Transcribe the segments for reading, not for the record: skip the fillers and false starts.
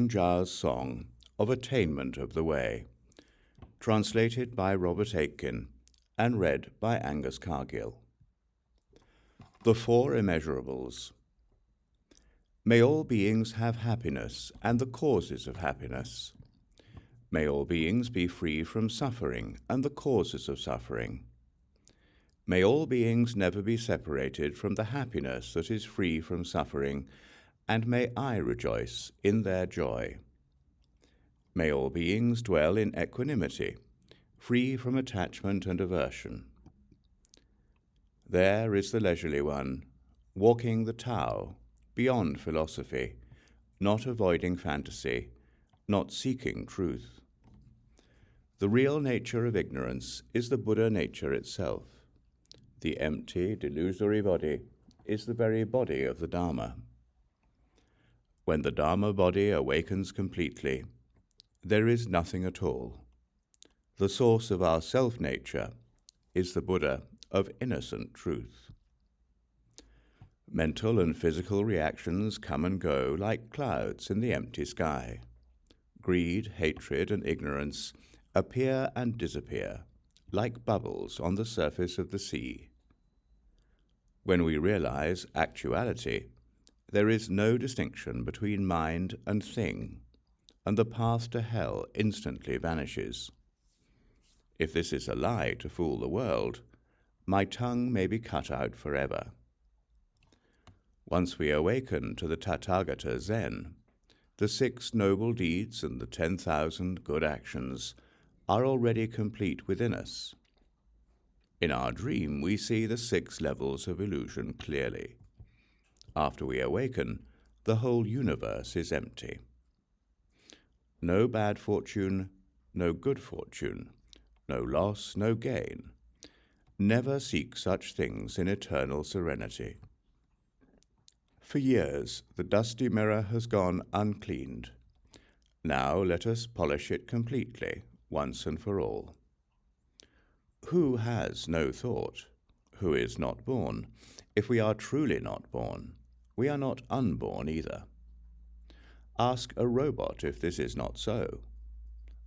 Yongjia's Song of Attainment of the Way, translated by Robert Aitken and read by Angus Cargill. The Four Immeasurables. May all beings have happiness and the causes of happiness. May all beings be free from suffering and the causes of suffering. May all beings never be separated from the happiness that is free from suffering, and may I rejoice in their joy. May all beings dwell in equanimity, free from attachment and aversion. There is the leisurely one, walking the Tao, beyond philosophy, not avoiding fantasy, not seeking truth. The real nature of ignorance is the Buddha nature itself. The empty, delusory body is the very body of the Dharma. When the Dharma body awakens completely, there is nothing at all. The source of our self-nature is the Buddha of innocent truth. Mental and physical reactions come and go like clouds in the empty sky. Greed, hatred, and ignorance appear and disappear like bubbles on the surface of the sea. When we realize actuality, there is no distinction between mind and thing, and the path to hell instantly vanishes. If this is a lie to fool the world, my tongue may be cut out forever. Once we awaken to the Tathagata Zen, the 6 noble deeds and the 10,000 good actions are already complete within us. In our dream, we see the 6 levels of illusion clearly. After we awaken, the whole universe is empty. No bad fortune, no good fortune, no loss, no gain. Never seek such things in eternal serenity. For years, the dusty mirror has gone uncleaned. Now let us polish it completely, once and for all. Who has no thought? Who is not born? If we are truly not born, we are not unborn either. Ask a robot if this is not so.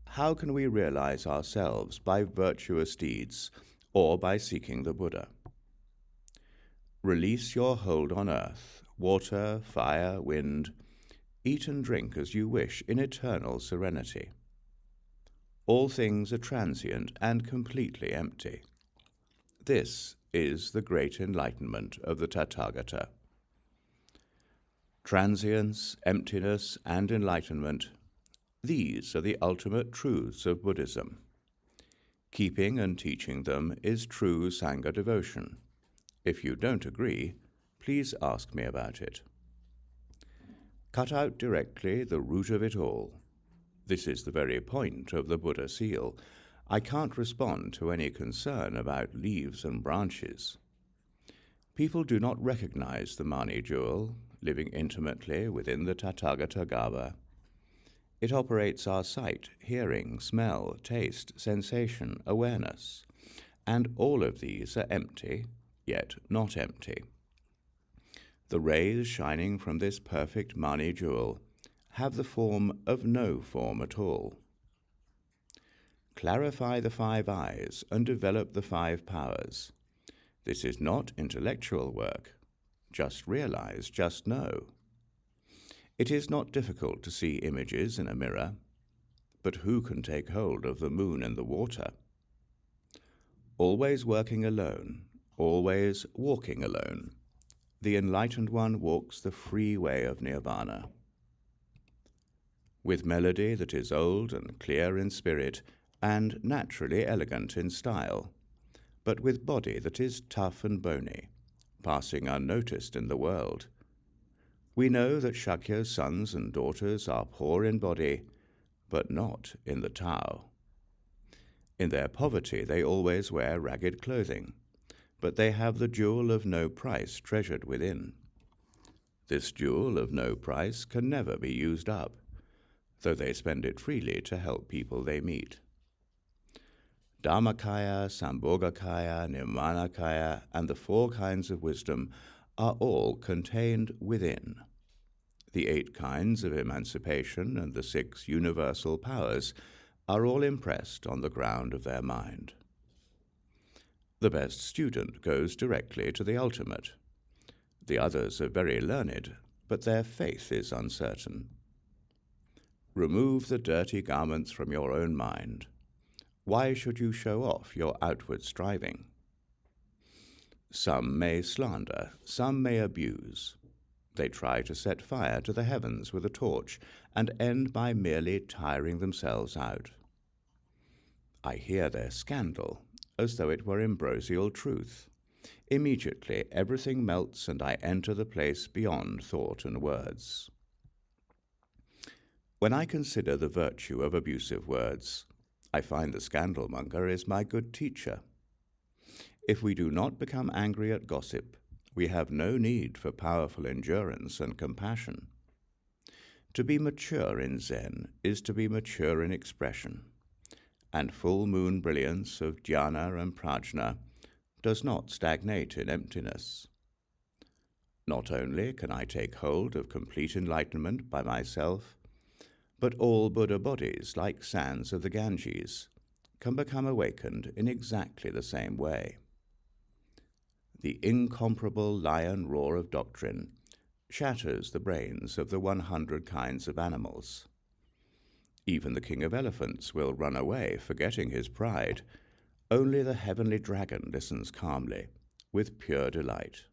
How can we realize ourselves by virtuous deeds or by seeking the Buddha? Release your hold on earth, water, fire, wind. Eat and drink as you wish in eternal serenity. All things are transient and completely empty. This is the great enlightenment of the Tathagata. Transience, emptiness, and enlightenment, these are the ultimate truths of Buddhism. Keeping and teaching them is true Sangha devotion. If you don't agree, please ask me about it. Cut out directly the root of it all. This is the very point of the Buddha seal. I can't respond to any concern about leaves and branches. People do not recognize the Mani jewel, living intimately within the Tathagata Garbha. It operates our sight, hearing, smell, taste, sensation, awareness, and all of these are empty, yet not empty. The rays shining from this perfect Mani jewel have the form of no form at all. Clarify the 5 eyes and develop the 5 powers. This is not intellectual work. Just realize, just know. It is not difficult to see images in a mirror, but who can take hold of the moon and the water? Always working alone, always walking alone. The enlightened one walks the free way of nirvana. With melody that is old and clear in spirit and naturally elegant in style, but with body that is tough and bony, passing unnoticed in the world. We know that Shakya's sons and daughters are poor in body, but not in the Tao. In their poverty they always wear ragged clothing, but they have the jewel of no price treasured within. This jewel of no price can never be used up, though they spend it freely to help people they meet. Dharmakaya, Sambhogakaya, Nirmanakaya, and the 4 kinds of wisdom are all contained within. The 8 kinds of emancipation and the 6 universal powers are all impressed on the ground of their mind. The best student goes directly to the ultimate. The others are very learned, but their faith is uncertain. Remove the dirty garments from your own mind. Why should you show off your outward striving? Some may slander, some may abuse. They try to set fire to the heavens with a torch and end by merely tiring themselves out. I hear their scandal as though it were ambrosial truth. Immediately everything melts and I enter the place beyond thought and words. When I consider the virtue of abusive words, I find the scandalmonger is my good teacher. If we do not become angry at gossip, we have no need for powerful endurance and compassion. To be mature in Zen is to be mature in expression, and full moon brilliance of dhyana and prajna does not stagnate in emptiness. Not only can I take hold of complete enlightenment by myself, but all Buddha bodies, like sands of the Ganges, can become awakened in exactly the same way. The incomparable lion roar of doctrine shatters the brains of the 100 kinds of animals. Even the king of elephants will run away, forgetting his pride. Only the heavenly dragon listens calmly, with pure delight.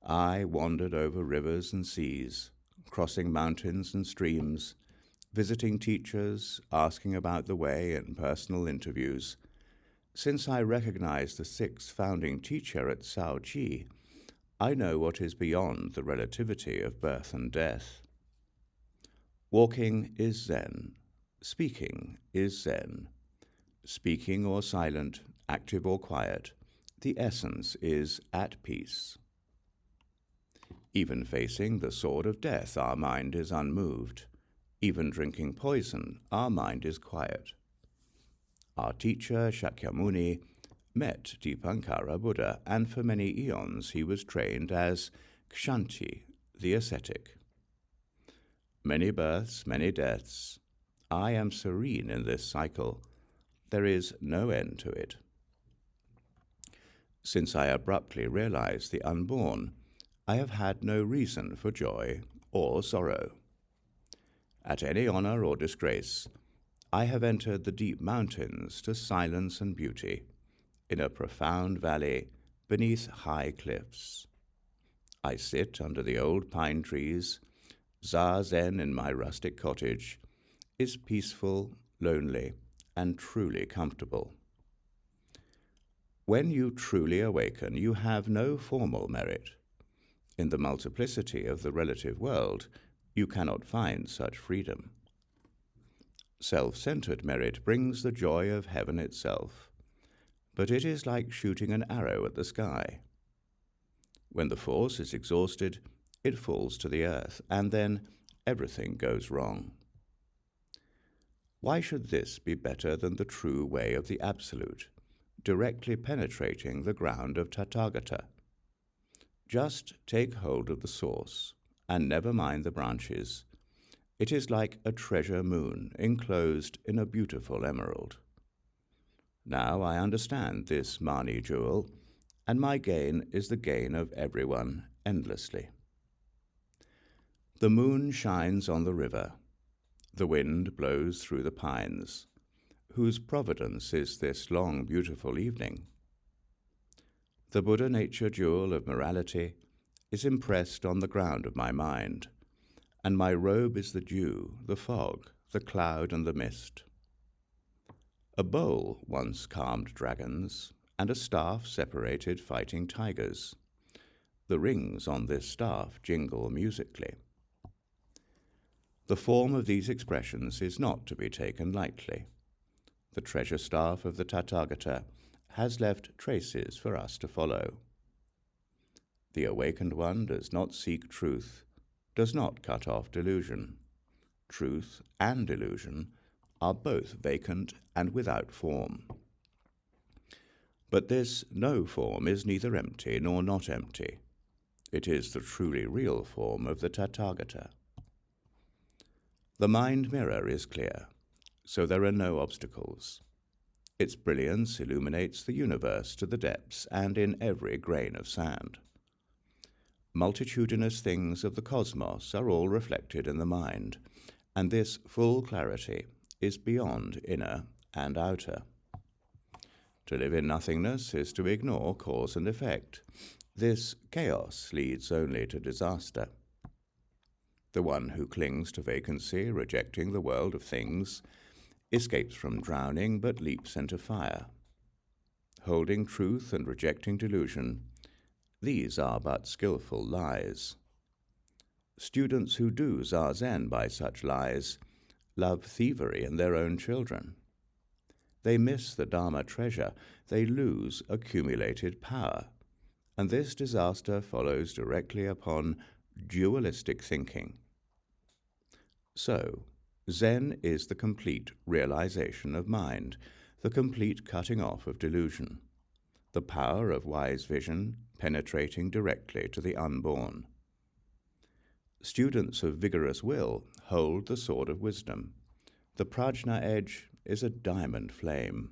I wandered over rivers and seas, crossing mountains and streams, visiting teachers, asking about the way in personal interviews. Since I recognize the 6th founding teacher at Shaoqi, I know what is beyond the relativity of birth and death. Walking is Zen. Speaking is Zen. Speaking or silent, active or quiet, the essence is at peace. Even facing the sword of death, our mind is unmoved. Even drinking poison, our mind is quiet. Our teacher, Shakyamuni, met Dipankara Buddha, and for many eons he was trained as Kshanti, the ascetic. Many births, many deaths. I am serene in this cycle. There is no end to it. Since I abruptly realized the unborn, I have had no reason for joy or sorrow. At any honor or disgrace, I have entered the deep mountains to silence and beauty, in a profound valley beneath high cliffs. I sit under the old pine trees. Zazen in my rustic cottage is peaceful, lonely, and truly comfortable. When you truly awaken, you have no formal merit. In the multiplicity of the relative world, you cannot find such freedom. Self-centered merit brings the joy of heaven itself, but it is like shooting an arrow at the sky. When the force is exhausted, it falls to the earth, and then everything goes wrong. Why should this be better than the true way of the Absolute, directly penetrating the ground of Tathagata? Just take hold of the source, and never mind the branches. It is like a treasure moon enclosed in a beautiful emerald. Now I understand this Mani jewel, and my gain is the gain of everyone endlessly. The moon shines on the river. The wind blows through the pines. Whose providence is this long, beautiful evening? The Buddha nature jewel of morality is impressed on the ground of my mind, and my robe is the dew, the fog, the cloud, and the mist. A bowl once calmed dragons, and a staff separated fighting tigers. The rings on this staff jingle musically. The form of these expressions is not to be taken lightly. The treasure staff of the Tathagata has left traces for us to follow. The awakened one does not seek truth, does not cut off delusion. Truth and delusion are both vacant and without form. But this no form is neither empty nor not empty. It is the truly real form of the Tathagata. The mind mirror is clear, so there are no obstacles. Its brilliance illuminates the universe to the depths and in every grain of sand. Multitudinous things of the cosmos are all reflected in the mind, and this full clarity is beyond inner and outer. To live in nothingness is to ignore cause and effect. This chaos leads only to disaster. The one who clings to vacancy, rejecting the world of things, escapes from drowning but leaps into fire. Holding truth and rejecting delusion, these are but skillful lies. Students who do zazen by such lies love thievery in their own children. They miss the Dharma treasure, they lose accumulated power, and this disaster follows directly upon dualistic thinking. So, Zen is the complete realization of mind, the complete cutting off of delusion, the power of wise vision penetrating directly to the unborn. Students of vigorous will hold the sword of wisdom. The prajna edge is a diamond flame.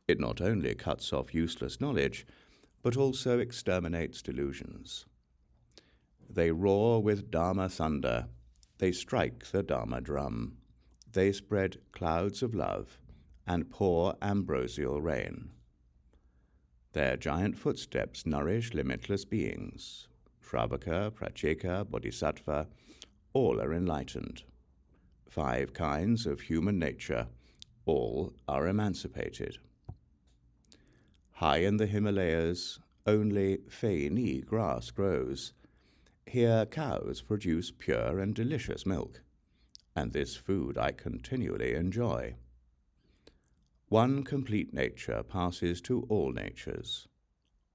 It not only cuts off useless knowledge, but also exterminates delusions. They roar with Dharma thunder, they strike the Dharma drum, they spread clouds of love and pour ambrosial rain. Their giant footsteps nourish limitless beings. Shravaka, Pratyeka, Bodhisattva, all are enlightened. 5 kinds of human nature, all are emancipated. High in the Himalayas, only Fei-ni grass grows. Here cows produce pure and delicious milk, and this food I continually enjoy. One complete nature passes to all natures.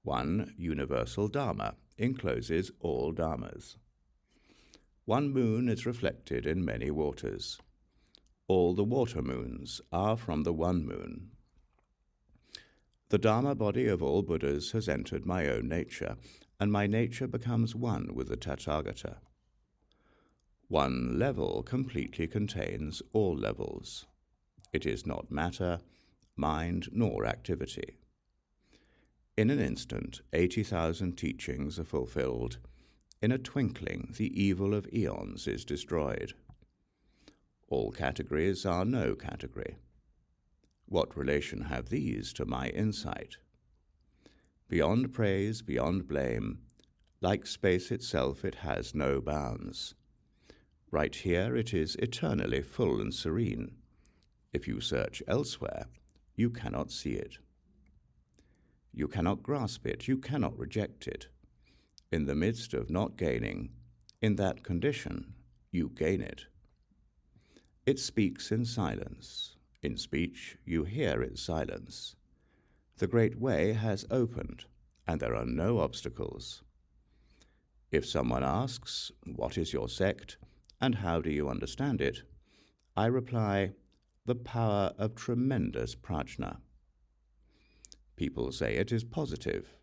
One universal Dharma encloses all Dharmas. One moon is reflected in many waters. All the water moons are from the one moon. The Dharma body of all Buddhas has entered my own nature, and my nature becomes one with the Tathagata. One level completely contains all levels. It is not matter, mind, nor activity. In an instant, 80,000 teachings are fulfilled. In a twinkling, the evil of eons is destroyed. All categories are no category. What relation have these to my insight? Beyond praise, beyond blame, like space itself, it has no bounds. Right here it is eternally full and serene. If you search elsewhere, you cannot see it. You cannot grasp it, you cannot reject it. In the midst of not gaining, in that condition, you gain it. It speaks in silence. In speech, you hear its silence. The great way has opened, and there are no obstacles. If someone asks, "What is your sect, and how do you understand it?" I reply, "The power of tremendous prajna." People say it is positive.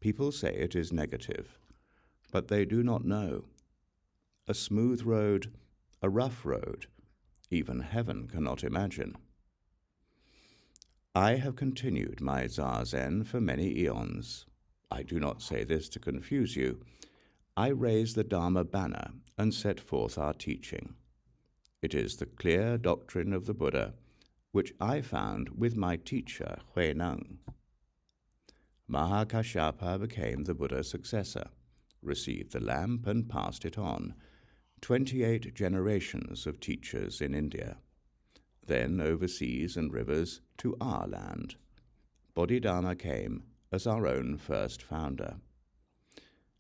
People say it is negative. But they do not know. A smooth road, a rough road, even heaven cannot imagine. I have continued my zazen for many eons. I do not say this to confuse you. I raise the Dharma banner and set forth our teaching. It is the clear doctrine of the Buddha, which I found with my teacher, Huineng. Mahakashyapa became the Buddha's successor, received the lamp and passed it on. 28 generations of teachers in India. Then overseas and rivers to our land. Bodhidharma came as our own first founder.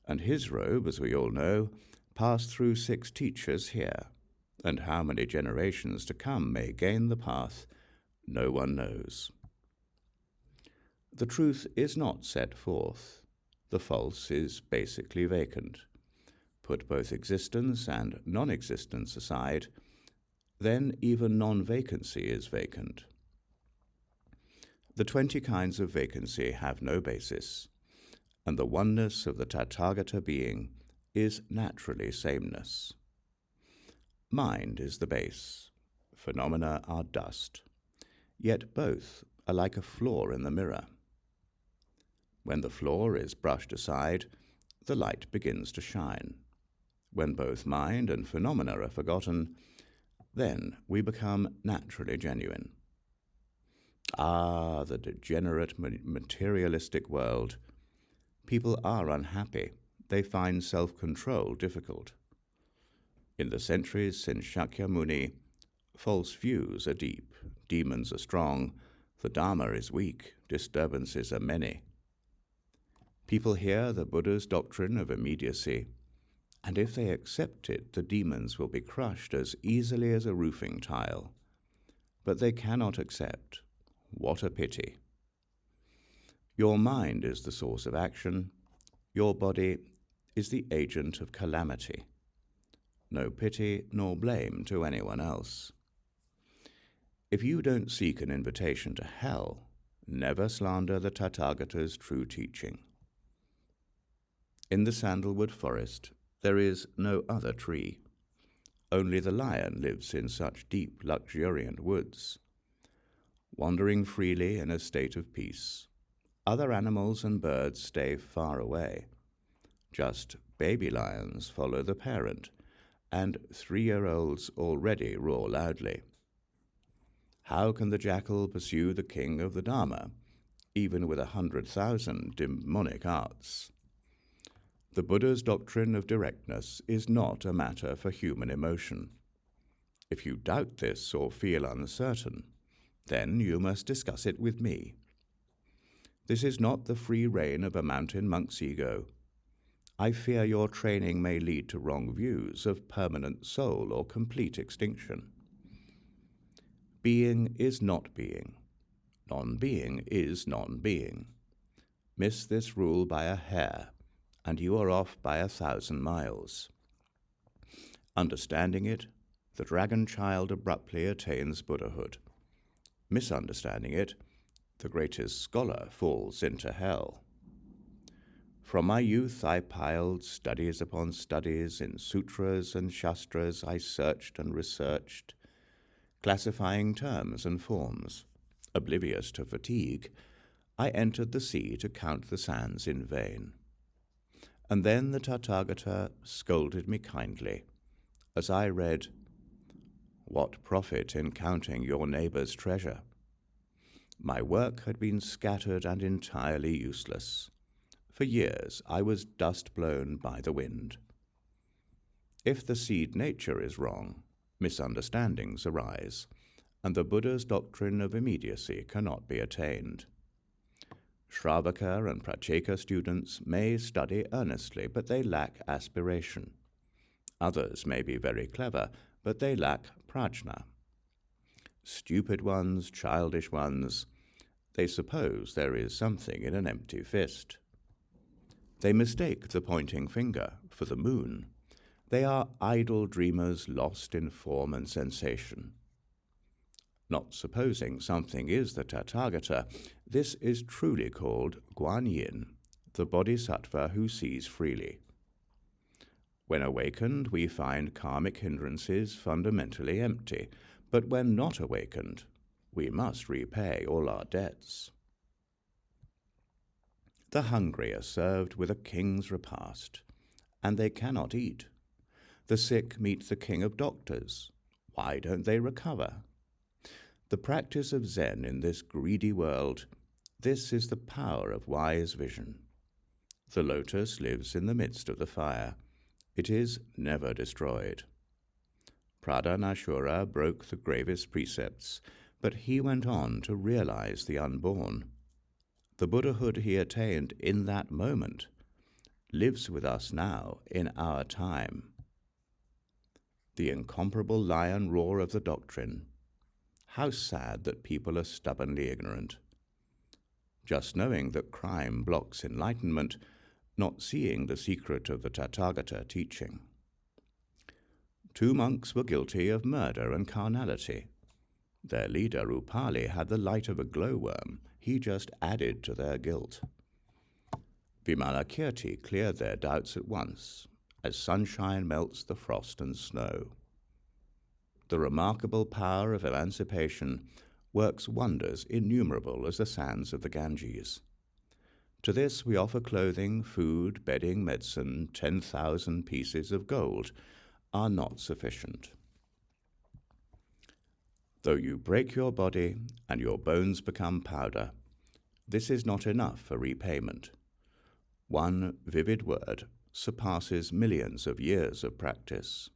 And his robe, as we all know, passed through 6 teachers here. And how many generations to come may gain the path, no one knows. The truth is not set forth. The false is basically vacant. Put both existence and non-existence aside, then even non-vacancy is vacant. The 20 kinds of vacancy have no basis, and the oneness of the Tathagata being is naturally sameness. Mind is the base, phenomena are dust, yet both are like a flaw in the mirror. When the flaw is brushed aside, the light begins to shine. When both mind and phenomena are forgotten, then we become naturally genuine. Ah, the degenerate materialistic world. People are unhappy. They find self-control difficult. In the centuries since Shakyamuni, false views are deep, demons are strong, the Dharma is weak, disturbances are many. People hear the Buddha's doctrine of immediacy, and if they accept it, the demons will be crushed as easily as a roofing tile. But they cannot accept. What a pity. Your mind is the source of action. Your body is the agent of calamity. No pity nor blame to anyone else. If you don't seek an invitation to hell, never slander the Tathagata's true teaching. In the sandalwood forest, there is no other tree. Only the lion lives in such deep, luxuriant woods. Wandering freely in a state of peace, other animals and birds stay far away. Just baby lions follow the parent, and 3-year-olds already roar loudly. How can the jackal pursue the king of the Dharma, even with 100,000 demonic arts? The Buddha's doctrine of directness is not a matter for human emotion. If you doubt this or feel uncertain, then you must discuss it with me. This is not the free reign of a mountain monk's ego. I fear your training may lead to wrong views of permanent soul or complete extinction. Being is not being. Non-being is non-being. Miss this rule by a hair, and you are off by 1,000 miles. Understanding it, the dragon child abruptly attains Buddhahood. Misunderstanding it, the greatest scholar falls into hell. From my youth I piled studies upon studies in sutras and shastras. I searched and researched, classifying terms and forms. Oblivious to fatigue, I entered the sea to count the sands in vain. And then the Tathagata scolded me kindly as I read, "What profit in counting your neighbor's treasure?" My work had been scattered and entirely useless. For years I was dust-blown by the wind. If the seed nature is wrong, misunderstandings arise, and the Buddha's doctrine of immediacy cannot be attained. Shravaka and Pracheka students may study earnestly, but they lack aspiration. Others may be very clever, but they lack prajna. Stupid ones, childish ones, they suppose there is something in an empty fist. They mistake the pointing finger for the moon. They are idle dreamers lost in form and sensation. Not supposing something is the Tathagata, this is truly called Guanyin, the bodhisattva who sees freely. When awakened, we find karmic hindrances fundamentally empty, but when not awakened, we must repay all our debts. The hungry are served with a king's repast, and they cannot eat. The sick meet the king of doctors. Why don't they recover? The practice of Zen in this greedy world, this is the power of wise vision. The lotus lives in the midst of the fire. It is never destroyed. Pradhanashura broke the gravest precepts, but he went on to realize the unborn. The Buddhahood he attained in that moment lives with us now in our time. The incomparable lion roar of the doctrine. How sad that people are stubbornly ignorant. Just knowing that crime blocks enlightenment, not seeing the secret of the Tathagata teaching. 2 monks were guilty of murder and carnality. Their leader, Upali, had the light of a glowworm. He just added to their guilt. Vimalakirti cleared their doubts at once, as sunshine melts the frost and snow. The remarkable power of emancipation works wonders innumerable as the sands of the Ganges. To this we offer clothing, food, bedding, medicine. 10,000 pieces of gold are not sufficient. Though you break your body and your bones become powder, this is not enough for repayment. One vivid word surpasses millions of years of practice.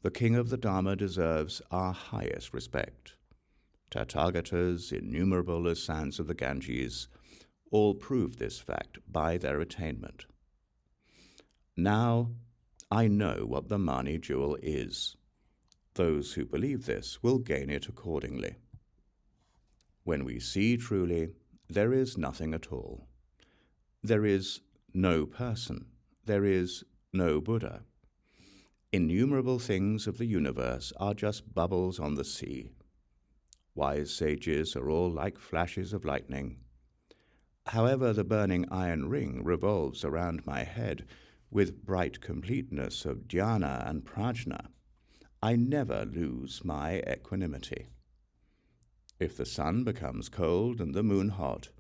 The king of the Dharma deserves our highest respect. Tathagatas, innumerable as sands of the Ganges, all prove this fact by their attainment. Now I know what the Mani jewel is. Those who believe this will gain it accordingly. When we see truly, there is nothing at all. There is no person. There is no Buddha. Innumerable things of the universe are just bubbles on the sea. Wise sages are all like flashes of lightning. However, the burning iron ring revolves around my head with bright completeness of dhyana and prajna. I never lose my equanimity. If the sun becomes cold and the moon hot,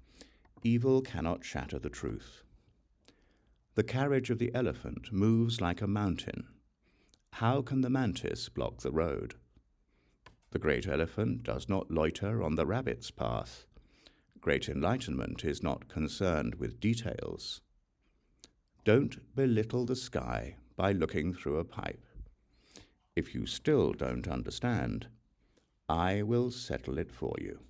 evil cannot shatter the truth. The carriage of the elephant moves like a mountain. How can the mantis block the road? The great elephant does not loiter on the rabbit's path. Great enlightenment is not concerned with details. Don't belittle the sky by looking through a pipe. If you still don't understand, I will settle it for you.